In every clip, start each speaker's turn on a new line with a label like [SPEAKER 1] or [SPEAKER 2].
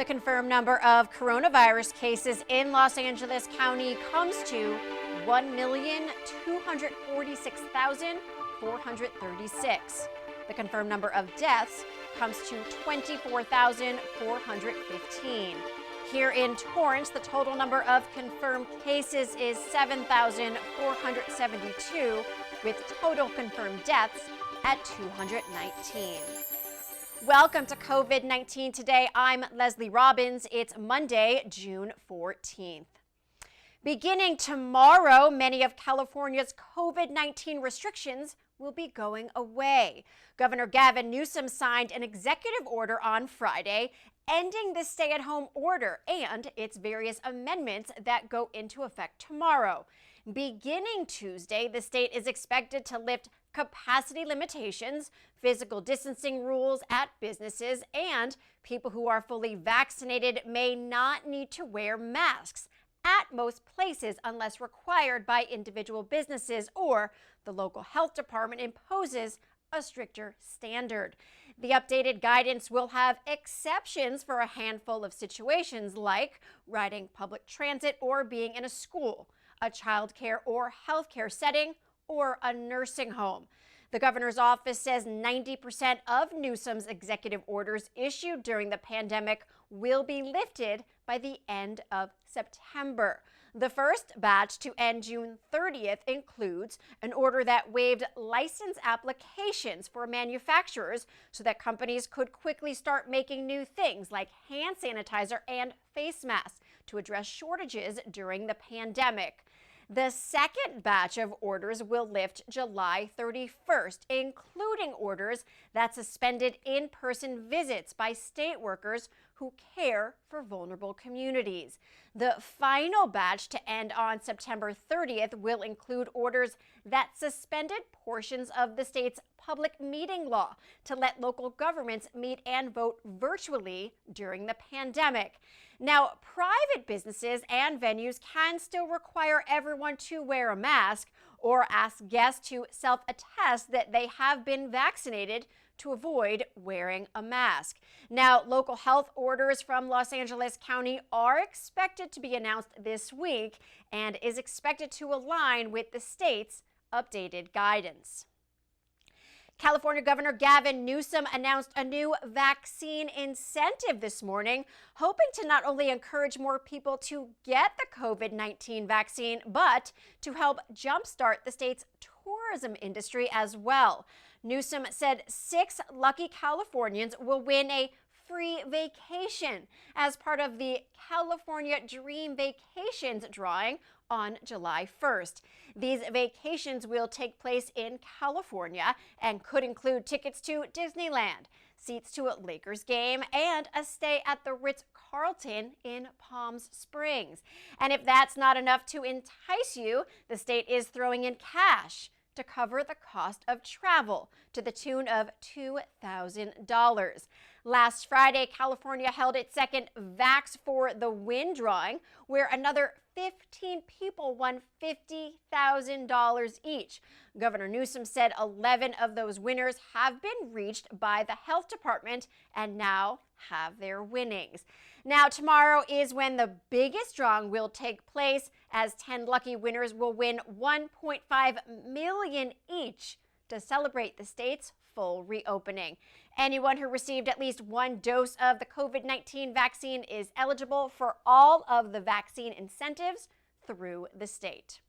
[SPEAKER 1] The confirmed number of coronavirus cases in Los Angeles County comes to 1,246,436. The confirmed number of deaths comes to 24,415. Here in Torrance, the total number of confirmed cases is 7,472, with total confirmed deaths at 219. Welcome to COVID-19 Today. I'm Leslie Robbins. It's Monday, June 14th. Beginning tomorrow, many of California's COVID-19 restrictions will be going away. Governor Gavin Newsom signed an executive order on Friday ending the stay-at-home order and its various amendments that go into effect tomorrow. Beginning Tuesday, the state is expected to lift capacity limitations, physical distancing rules at businesses, and people who are fully vaccinated may not need to wear masks at most places unless required by individual businesses or the local health department imposes a stricter standard. The updated guidance will have exceptions for a handful of situations like riding public transit or being in a school, a child care or healthcare setting, or a nursing home. The governor's office says 90% of Newsom's executive orders issued during the pandemic will be lifted by the end of September. The first batch to end June 30th includes an order that waived license applications for manufacturers so that companies could quickly start making new things like hand sanitizer and face masks to address shortages during the pandemic. The second batch of orders will lift July 31st, including orders that suspended in-person visits by state workers who care for vulnerable communities. The final batch to end on September 30th will include orders that suspended portions of the state's public meeting law to let local governments meet and vote virtually during the pandemic. Now, private businesses and venues can still require everyone to wear a mask or ask guests to self-attest that they have been vaccinated to avoid wearing a mask. Now, local health orders from Los Angeles County are expected to be announced this week and is expected to align with the state's updated guidance. California Governor Gavin Newsom announced a new vaccine incentive this morning, hoping to not only encourage more people to get the COVID-19 vaccine, but to help jumpstart the state's tourism industry as well. Newsom said 6 lucky Californians will win a free vacation as part of the California Dream Vacations drawing on July 1st. These vacations will take place in California and could include tickets to Disneyland, seats to a Lakers game, and a stay at the Ritz-Carlton in Palm Springs. And if that's not enough to entice you, the state is throwing in cash to cover the cost of travel to the tune of $2,000. Last Friday, California held its second Vax for the Win drawing, where another 15 people won $50,000 each. Governor Newsom said 11 of those winners have been reached by the health department and now have their winnings. Now, tomorrow is when the biggest drawing will take place, as 10 lucky winners will win $1.5 million each to celebrate the state's full reopening. Anyone who received at least one dose of the COVID-19 vaccine is eligible for all of the vaccine incentives through the state.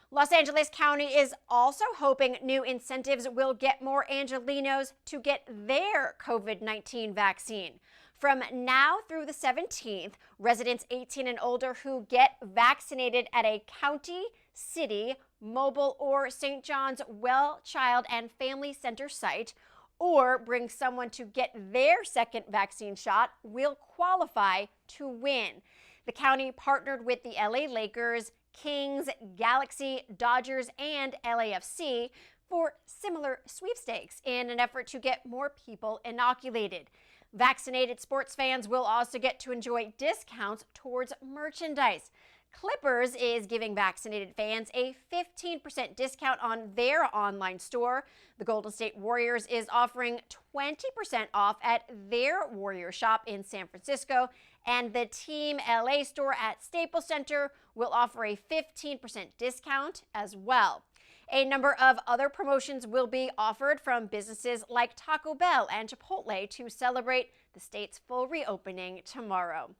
[SPEAKER 1] Los Angeles County is also hoping new incentives will get more Angelenos to get their COVID-19 vaccine. From now through the 17th, residents 18 and older who get vaccinated at a county, city, mobile, or St. John's Well Child and Family Center site, or bring someone to get their second vaccine shot, will qualify to win. The county partnered with the LA Lakers, Kings, Galaxy, Dodgers, and LAFC for similar sweepstakes in an effort to get more people inoculated. Vaccinated sports fans will also get to enjoy discounts towards merchandise. Clippers is giving vaccinated fans a 15% discount on their online store. The Golden State Warriors is offering 20% off at their Warrior shop in San Francisco, and the Team LA store at Staples Center will offer a 15% discount as well. A number of other promotions will be offered from businesses like Taco Bell and Chipotle to celebrate the state's full reopening tomorrow.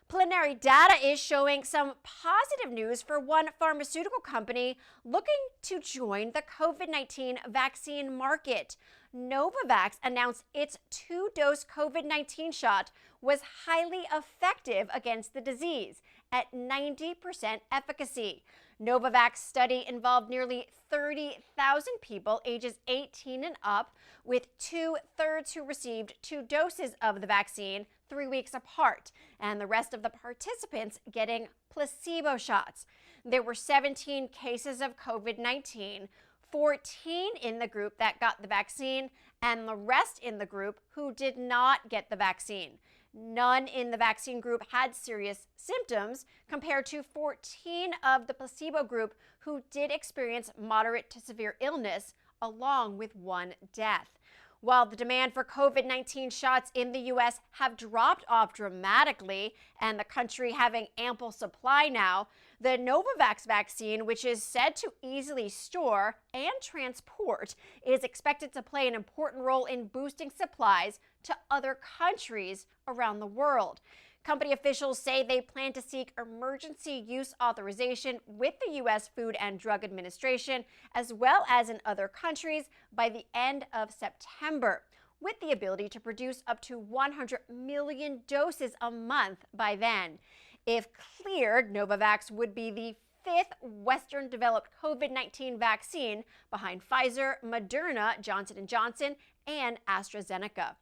[SPEAKER 1] Preliminary data is showing some positive news for one pharmaceutical company looking to join the COVID-19 vaccine market. Novavax announced its 2-dose COVID-19 shot was highly effective against the disease at 90% efficacy. Novavax study involved nearly 30,000 people ages 18 and up, with 2/3 who received 2 doses of the vaccine 3 weeks apart, and the rest of the participants getting placebo shots. There were 17 cases of COVID-19, 14 in the group that got the vaccine, and the rest in the group who did not get the vaccine. None in the vaccine group had serious symptoms, compared to 14 of the placebo group who did experience moderate to severe illness, along with 1 death. While the demand for COVID-19 shots in the U.S. have dropped off dramatically, and the country having ample supply now, the Novavax vaccine, which is said to easily store and transport, is expected to play an important role in boosting supplies to other countries around the world. Company officials say they plan to seek emergency use authorization with the U.S. Food and Drug Administration, as well as in other countries, by the end of September, with the ability to produce up to 100 million doses a month by then. If cleared, Novavax would be the 5th Western-developed COVID-19 vaccine behind Pfizer, Moderna, Johnson & Johnson, and AstraZeneca.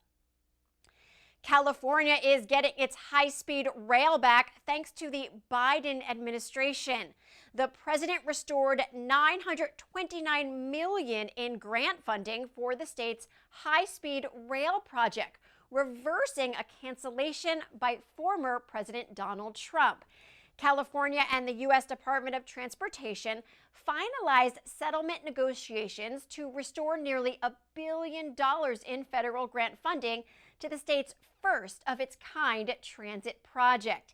[SPEAKER 1] California is getting its high-speed rail back thanks to the Biden administration. The president restored $929 million in grant funding for the state's high-speed rail project, reversing a cancellation by former President Donald Trump. California and the U.S. Department of Transportation finalized settlement negotiations to restore nearly $1 billion in federal grant funding to the state's first of its kind transit project.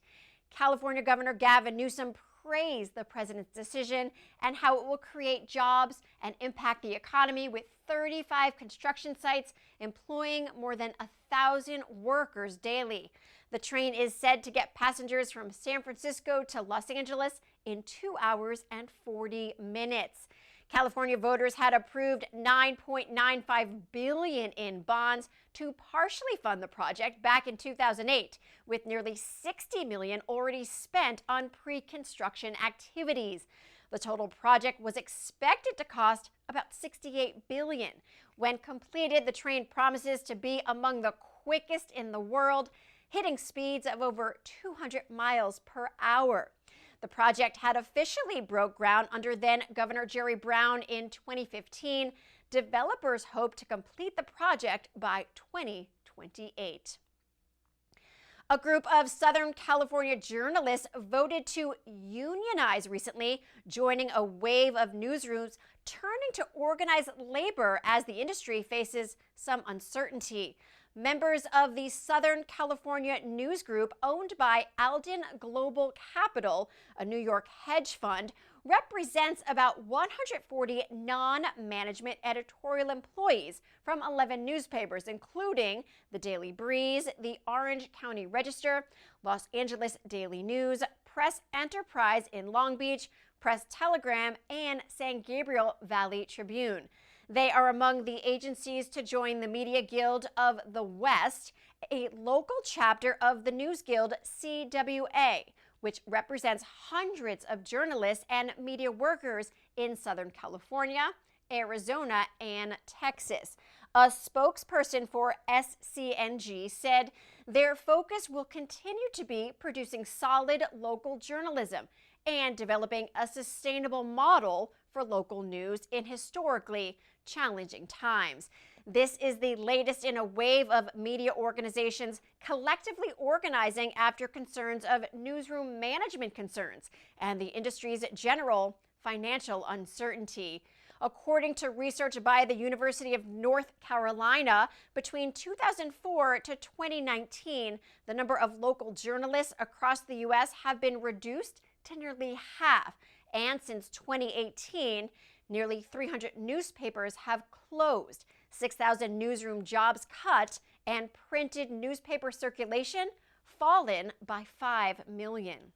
[SPEAKER 1] California Governor Gavin Newsom praised the president's decision and how it will create jobs and impact the economy, with 35 construction sites employing more than 1,000 workers daily. The train is said to get passengers from San Francisco to Los Angeles in 2 hours and 40 minutes. California voters had approved $9.95 billion in bonds to partially fund the project back in 2008, with nearly $60 million already spent on pre-construction activities. The total project was expected to cost about $68 billion. When completed, the train promises to be among the quickest in the world, hitting speeds of over 200 miles per hour. The project had officially broke ground under then-Governor Jerry Brown in 2015. Developers hope to complete the project by 2028. A group of Southern California journalists voted to unionize recently, joining a wave of newsrooms turning to organized labor as the industry faces some uncertainty. Members of the Southern California News Group, owned by Alden Global Capital, a New York hedge fund, represents about 140 non-management editorial employees from 11 newspapers, including the Daily Breeze, the Orange County Register, Los Angeles Daily News, Press Enterprise in Long Beach, Press Telegram, and San Gabriel Valley Tribune. They are among the agencies to join the Media Guild of the West, a local chapter of the news guild CWA, which represents hundreds of journalists and media workers in Southern California, Arizona, and Texas. A spokesperson for SCNG said their focus will continue to be producing solid local journalism and developing a sustainable model for local news in historically challenging times. This is the latest in a wave of media organizations collectively organizing after concerns of newsroom management concerns and the industry's general financial uncertainty. According to research by the University of North Carolina, between 2004 to 2019, the number of local journalists across the U.S. have been reduced to nearly half. And since 2018, nearly 300 newspapers have closed, 6,000 newsroom jobs cut, and printed newspaper circulation fallen by 5 million.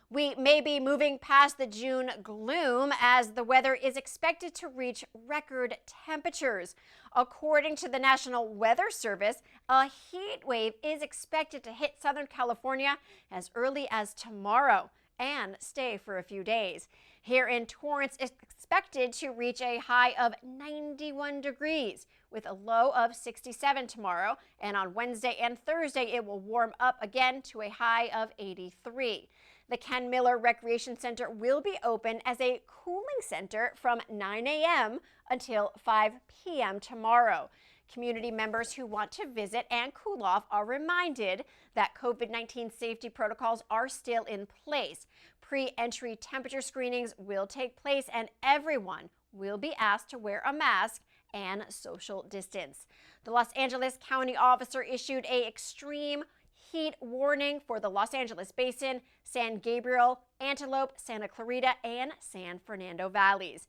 [SPEAKER 1] We may be moving past the June gloom as the weather is expected to reach record temperatures. According to the National Weather Service, a heat wave is expected to hit Southern California as early as tomorrow and stay for a few days. Here in Torrance, it's expected to reach a high of 91 degrees with a low of 67 tomorrow. And on Wednesday and Thursday, it will warm up again to a high of 83. The Ken Miller Recreation Center will be open as a cooling center from 9 a.m. until 5 p.m. tomorrow. Community members who want to visit and cool off are reminded that COVID-19 safety protocols are still in place. Pre-entry temperature screenings will take place and everyone will be asked to wear a mask and social distance. The Los Angeles County officer issued an extreme heat warning for the Los Angeles Basin, San Gabriel, Antelope, Santa Clarita, and San Fernando valleys.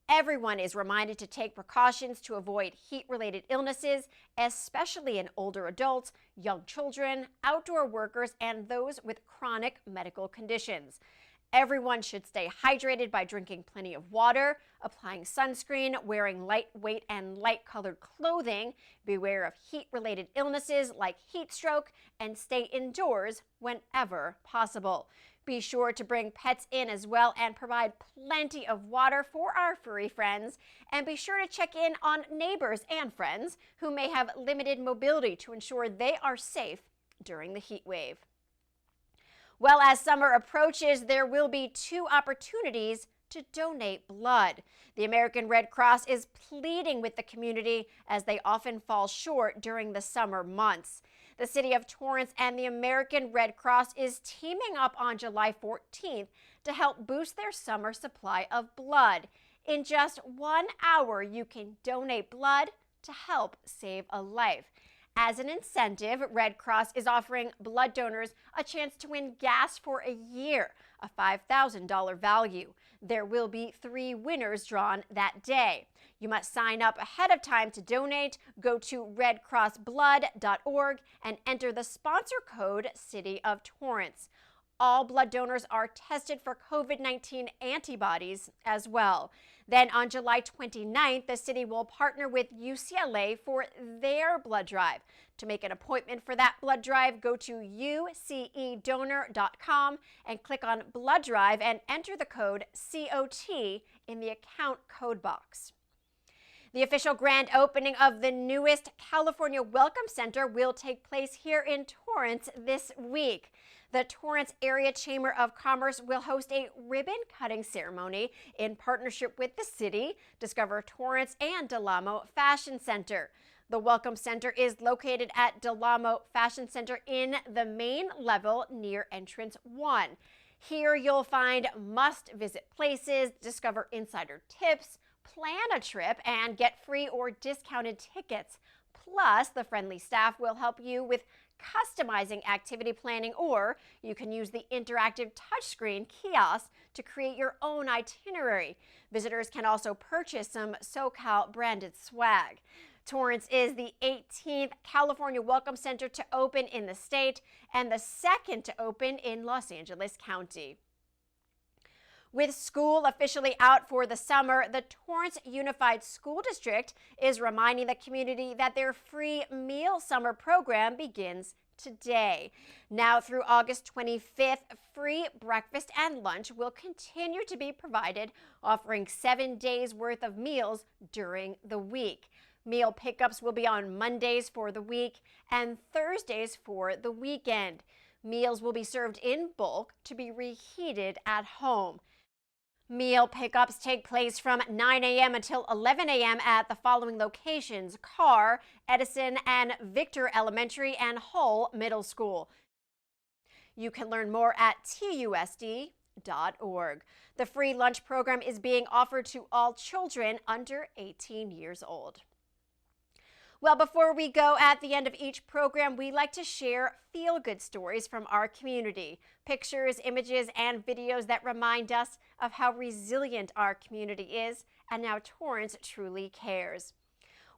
[SPEAKER 1] Everyone is reminded to take precautions to avoid heat-related illnesses, especially in older adults, young children, outdoor workers, and those with chronic medical conditions. Everyone should stay hydrated by drinking plenty of water, applying sunscreen, wearing lightweight and light-colored clothing, beware of heat-related illnesses like heat stroke, and stay indoors whenever possible. Be sure to bring pets in as well and provide plenty of water for our furry friends. And be sure to check in on neighbors and friends who may have limited mobility to ensure they are safe during the heat wave. Well, as summer approaches, there will be 2 opportunities to donate blood. The American Red Cross is pleading with the community as they often fall short during the summer months. The city of Torrance and the American Red Cross is teaming up on July 14th to help boost their summer supply of blood. In just 1 hour, you can donate blood to help save a life. As an incentive, Red Cross is offering blood donors a chance to win gas for a year, a $5,000 value. There will be 3 winners drawn that day. You must sign up ahead of time to donate. Go to redcrossblood.org and enter the sponsor code City of Torrance. All blood donors are tested for COVID-19 antibodies as well. Then on July 29th, the city will partner with UCLA for their blood drive. To make an appointment for that blood drive, go to ucedonor.com and click on blood drive and enter the code COT in the account code box. The official grand opening of the newest California Welcome Center will take place here in Torrance this week. The Torrance Area Chamber of Commerce will host a ribbon-cutting ceremony in partnership with the city, Discover Torrance, and Del Amo Fashion Center. The Welcome Center is located at Del Amo Fashion Center in the main level near Entrance 1. Here you'll find must-visit places, discover insider tips, plan a trip, and get free or discounted tickets. Plus, the friendly staff will help you with customizing activity planning, or you can use the interactive touchscreen kiosk to create your own itinerary. Visitors can also purchase some SoCal branded swag. Torrance is the 18th California Welcome Center to open in the state and the second to open in Los Angeles County. With school officially out for the summer, the Torrance Unified School District is reminding the community that their free meal summer program begins today. Now through August 25th, free breakfast and lunch will continue to be provided, offering 7 days worth of meals during the week. Meal pickups will be on Mondays for the week and Thursdays for the weekend. Meals will be served in bulk to be reheated at home. Meal pickups take place from 9 a.m. until 11 a.m. at the following locations: Carr, Edison, and Victor Elementary and Hull Middle School. You can learn more at TUSD.org. The free lunch program is being offered to all children under 18 years old. Well, before we go, at the end of each program, we like to share feel-good stories from our community. Pictures, images, and videos that remind us of how resilient our community is and how Torrance truly cares.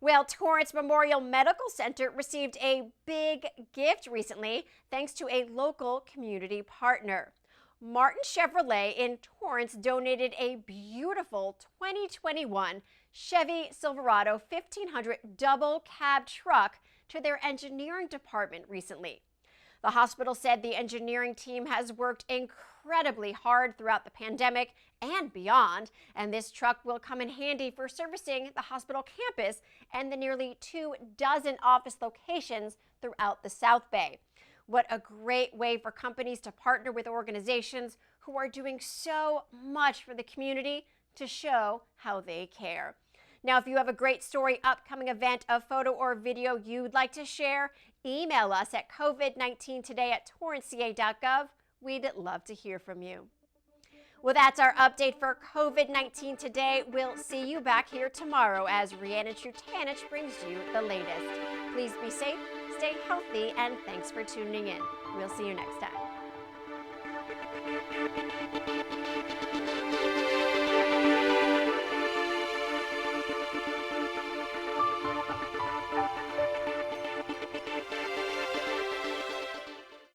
[SPEAKER 1] Well, Torrance Memorial Medical Center received a big gift recently thanks to a local community partner. Martin Chevrolet in Torrance donated a beautiful 2021 Chevy Silverado 1500 double cab truck to their engineering department recently. The hospital said the engineering team has worked incredibly hard throughout the pandemic and beyond, and this truck will come in handy for servicing the hospital campus and the nearly 24 office locations throughout the South Bay. What a great way for companies to partner with organizations who are doing so much for the community to show how they care. Now, if you have a great story, upcoming event, a photo or video you'd like to share, email us at covid19today@torranceca.gov. We'd love to hear from you. Well, that's our update for COVID-19 today. We'll see you back here tomorrow as Rhiannon Trutanich brings you the latest. Please be safe, stay healthy, and thanks for tuning in. We'll see you next time.